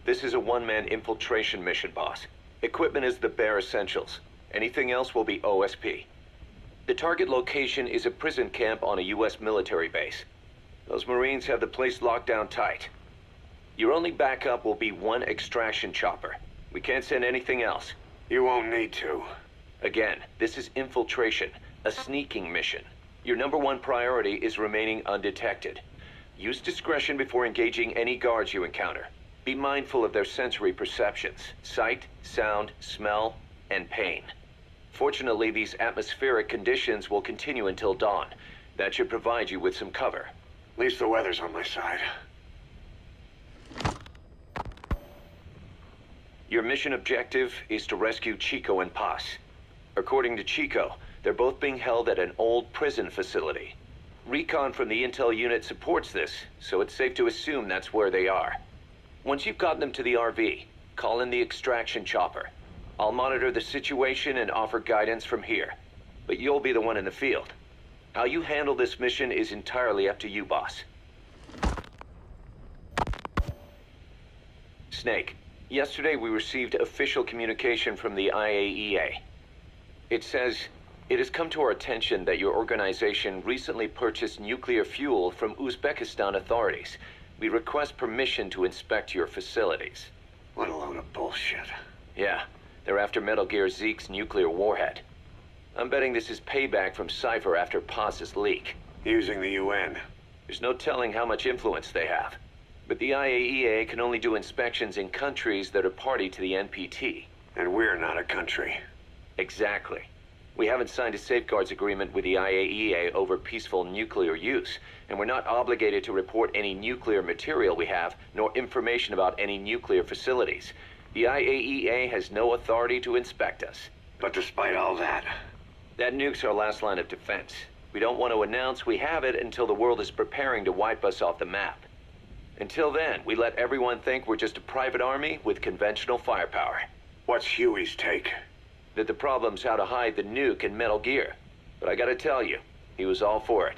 This is a one-man infiltration mission, boss. Equipment is the bare essentials. Anything else will be OSP. The target location is a prison camp on a U.S. military base. Those Marines have the place locked down tight. Your only backup will be one extraction chopper. We can't send anything else. You won't need to. Again, this is infiltration, a sneaking mission. Your #1 priority is remaining undetected. Use discretion before engaging any guards you encounter. Be mindful of their sensory perceptions: sight, sound, smell, and pain. Fortunately, these atmospheric conditions will continue until dawn. That should provide you with some cover. At least the weather's on my side. Your mission objective is to rescue Chico and Paz. According to Chico, they're both being held at an old prison facility. Recon from the intel unit supports this, so it's safe to assume that's where they are. Once you've gotten them to the RV, call in the extraction chopper. I'll monitor the situation and offer guidance from here, but you'll be the one in the field. How you handle this mission is entirely up to you, boss. Snake, yesterday we received official communication from the IAEA. It says, "It has come to our attention that your organization recently purchased nuclear fuel from Uzbekistan authorities. We request permission to inspect your facilities." What a load of bullshit. Yeah, they're after Metal Gear Zeke's nuclear warhead. I'm betting this is payback from Cypher after Paz's leak. Using the UN. There's no telling how much influence they have. But the IAEA can only do inspections in countries that are party to the NPT. And we're not a country. Exactly. We haven't signed a safeguards agreement with the IAEA over peaceful nuclear use, and we're not obligated to report any nuclear material we have, nor information about any nuclear facilities. The IAEA has no authority to inspect us. But despite all that... That nuke's our last line of defense. We don't want to announce we have it until the world is preparing to wipe us off the map. Until then, we let everyone think we're just a private army with conventional firepower. What's Huey's take? That the problem's how to hide the nuke in Metal Gear. But I gotta tell you, he was all for it.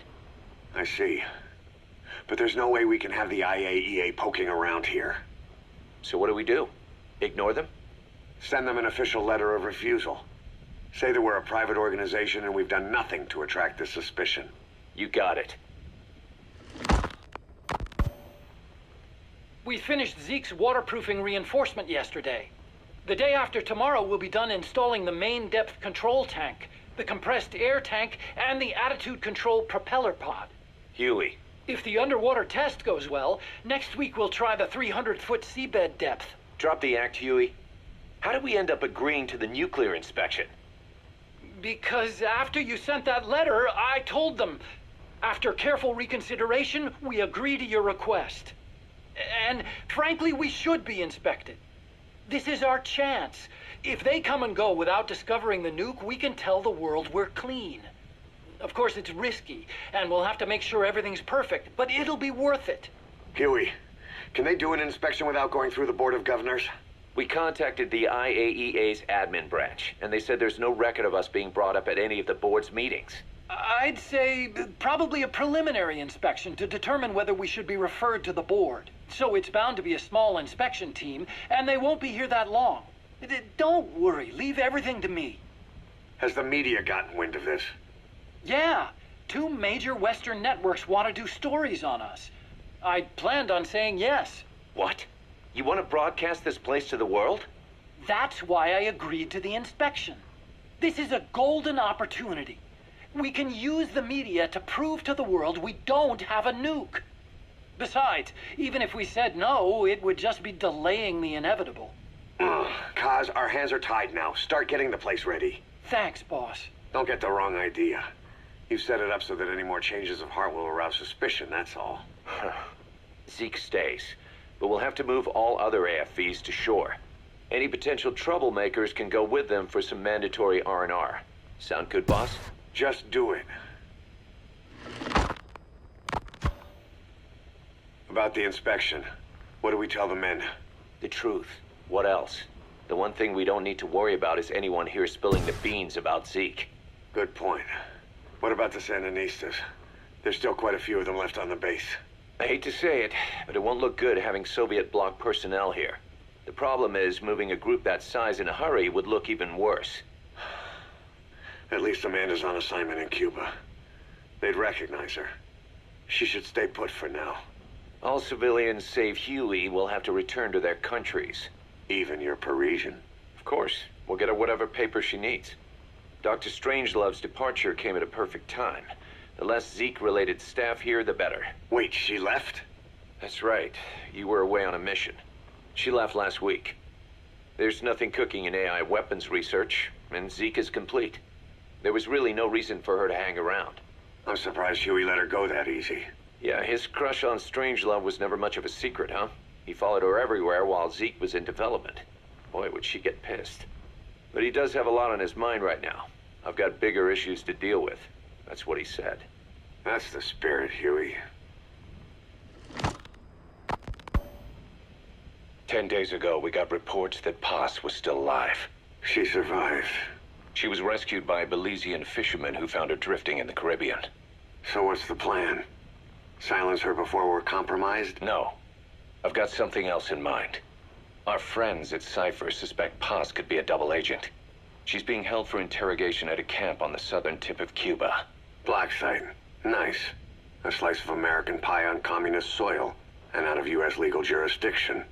I see. But there's no way we can have the IAEA poking around here. So what do? Ignore them? Send them an official letter of refusal. Say that we're a private organization and we've done nothing to attract this suspicion. You got it. We finished Zeke's waterproofing reinforcement yesterday. The day after tomorrow, we'll be done installing the main depth control tank, the compressed air tank, and the attitude control propeller pod. Huey. If the underwater test goes well, next week we'll try the 300-foot seabed depth. Drop the act, Huey. How did we end up agreeing to the nuclear inspection? Because after you sent that letter, I told them. After careful reconsideration, we agree to your request. And frankly, we should be inspected. This is our chance. If they come and go without discovering the nuke, we can tell the world we're clean. Of course, it's risky, and we'll have to make sure everything's perfect, but it'll be worth it. Huey, can they do an inspection without going through the Board of Governors? We contacted the IAEA's admin branch, and they said there's no record of us being brought up at any of the board's meetings. I'd say probably a preliminary inspection to determine whether we should be referred to the board. So it's bound to be a small inspection team, and they won't be here that long. Don't worry, leave everything to me. Has the media gotten wind of this? Yeah, 2 major Western networks want to do stories on us. I planned on saying yes. What? You want to broadcast this place to the world? That's why I agreed to the inspection. This is a golden opportunity. We can use the media to prove to the world we don't have a nuke. Besides, even if we said no, it would just be delaying the inevitable. Kaz, our hands are tied now. Start getting the place ready. Thanks, boss. Don't get the wrong idea. You've set it up so that any more changes of heart will arouse suspicion, that's all. Zeke stays, but we'll have to move all other AFVs to shore. Any potential troublemakers can go with them for some mandatory R&R. Sound good, boss? Just do it. About the inspection, what do we tell the men? The truth. What else? The one thing we don't need to worry about is anyone here spilling the beans about Zeke. Good point. What about the Sandinistas? There's still quite a few of them left on the base. I hate to say it, but it won't look good having Soviet bloc personnel here. The problem is, moving a group that size in a hurry would look even worse. At least Amanda's on assignment in Cuba. They'd recognize her. She should stay put for now. All civilians save Huey will have to return to their countries. Even your Parisian? Of course. We'll get her whatever paper she needs. Dr. Strangelove's departure came at a perfect time. The less Zeke-related staff here, the better. Wait, she left? That's right. You were away on a mission. She left last week. There's nothing cooking in AI weapons research, and Zeke is complete. There was really no reason for her to hang around. I'm surprised Huey let her go that easy. Yeah, his crush on Strangelove was never much of a secret, huh? He followed her everywhere while Zeke was in development. Boy, would she get pissed. But he does have a lot on his mind right now. I've got bigger issues to deal with. That's what he said. That's the spirit, Huey. 10 days ago, we got reports that Paz was still alive. She survived. She was rescued by Belizean fishermen who found her drifting in the Caribbean. So what's the plan? Silence her before we're compromised? No. I've got something else in mind. Our friends at Cypher suspect Paz could be a double agent. She's being held for interrogation at a camp on the southern tip of Cuba. Black site. Nice. A slice of American pie on communist soil, and out of U.S. legal jurisdiction.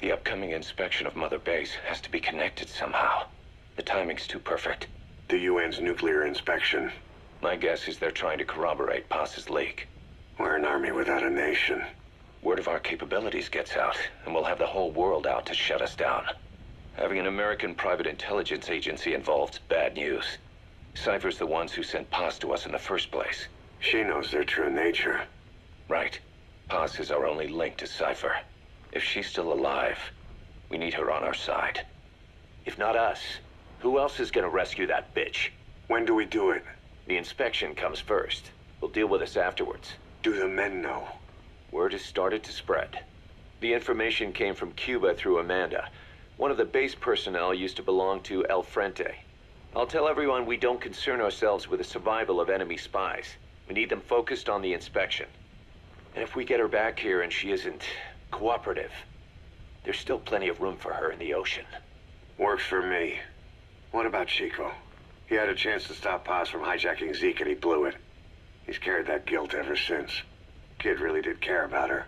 The upcoming inspection of Mother Base has to be connected somehow. The timing's too perfect. The UN's nuclear inspection. My guess is they're trying to corroborate Paz's leak. We're an army without a nation. Word of our capabilities gets out, and we'll have the whole world out to shut us down. Having an American private intelligence agency involved's bad news. Cypher's the ones who sent Paz to us in the first place. She knows their true nature. Right. Paz is our only link to Cypher. If she's still alive, we need her on our side. If not us, who else is gonna rescue that bitch? When do we do it? The inspection comes first. We'll deal with this afterwards. Do the men know? Word has started to spread. The information came from Cuba through Amanda. One of the base personnel used to belong to El Frente. I'll tell everyone we don't concern ourselves with the survival of enemy spies. We need them focused on the inspection. And if we get her back here and she isn't cooperative, there's still plenty of room for her in the ocean. Works for me. What about Chico? He had a chance to stop Paz from hijacking Zeke and he blew it. He's carried that guilt ever since. Kid really did care about her.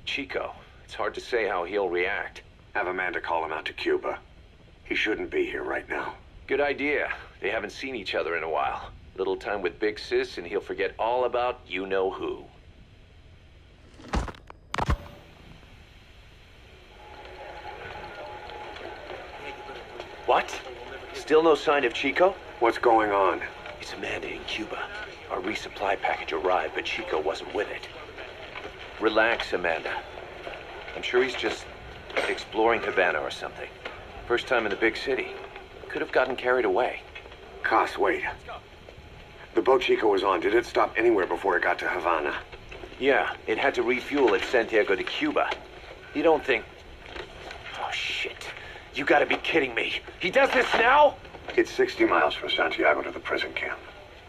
Chico, it's hard to say how he'll react. Have Amanda call him out to Cuba. He shouldn't be here right now. Good idea. They haven't seen each other in a while. Little time with Big Sis and he'll forget all about you-know-who. What? Still no sign of Chico? What's going on? It's Amanda in Cuba. Our resupply package arrived, but Chico wasn't with it. Relax, Amanda. I'm sure he's just exploring Havana or something. First time in the big city. Could have gotten carried away. Cos, wait. The boat Chico was on, did it stop anywhere before it got to Havana? Yeah, it had to refuel at Santiago de Cuba. You don't think... Oh, shit. You gotta be kidding me. He does this now? It's 60 miles from Santiago to the prison camp.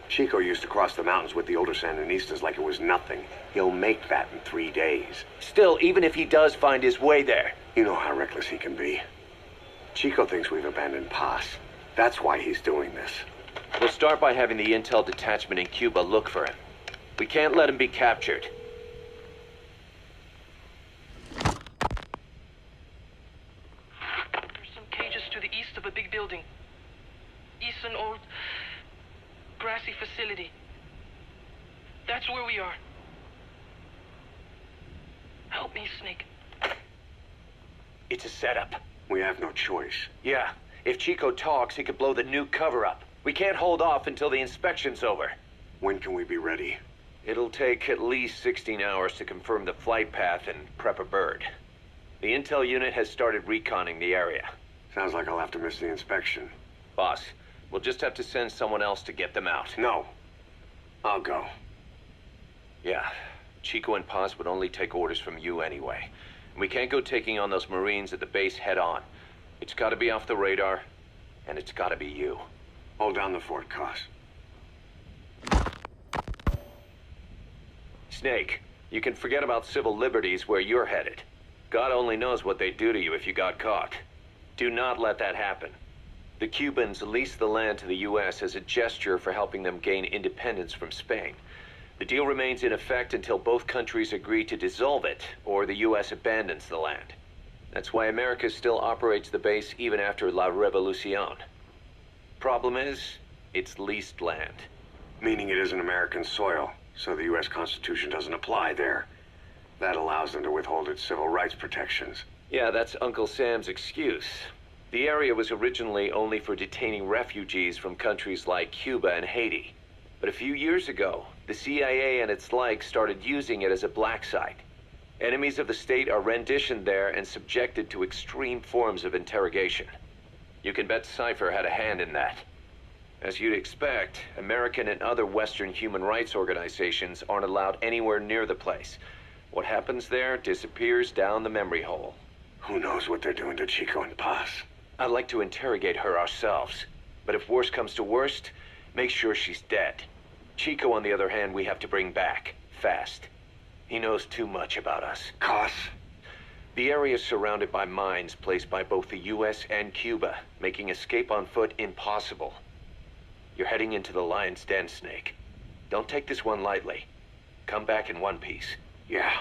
Chico used to cross the mountains with the older Sandinistas like it was nothing. He'll make that in 3 days. Still, even if he does find his way there... You know how reckless he can be. Chico thinks we've abandoned Paz. That's why he's doing this. We'll start by having the intel detachment in Cuba look for him. We can't let him be captured. There's some cages to the east of a big building. East an old grassy facility. That's where we are. Help me, Snake. It's a setup. We have no choice. Yeah, if Chico talks, he could blow the nuke cover up. We can't hold off until the inspection's over. When can we be ready? It'll take at least 16 hours to confirm the flight path and prep a bird. The intel unit has started reconning the area. Sounds like I'll have to miss the inspection. Boss, we'll just have to send someone else to get them out. No. I'll go. Yeah, Chico and Paz would only take orders from you anyway. We can't go taking on those Marines at the base head on. It's gotta be off the radar, and it's gotta be you. Hold down the fort, Cos. Snake, you can forget about civil liberties where you're headed. God only knows what they'd do to you if you got caught. Do not let that happen. The Cubans leased the land to the U.S. as a gesture for helping them gain independence from Spain. The deal remains in effect until both countries agree to dissolve it, or the U.S. abandons the land. That's why America still operates the base even after La Revolucion. Problem is, it's leased land. Meaning it isn't American soil, so the U.S. Constitution doesn't apply there. That allows them to withhold its civil rights protections. Yeah, that's Uncle Sam's excuse. The area was originally only for detaining refugees from countries like Cuba and Haiti. But a few years ago, the CIA and its like started using it as a black site. Enemies of the state are renditioned there and subjected to extreme forms of interrogation. You can bet Cypher had a hand in that. As you'd expect, American and other Western human rights organizations aren't allowed anywhere near the place. What happens there disappears down the memory hole. Who knows what they're doing to Chico and Paz? I'd like to interrogate her ourselves. But if worst comes to worst, make sure she's dead. Chico, on the other hand, we have to bring back. Fast. He knows too much about us. Cos? The area is surrounded by mines placed by both the U.S. and Cuba, making escape on foot impossible. You're heading into the Lion's Den, Snake. Don't take this one lightly. Come back in one piece. Yeah.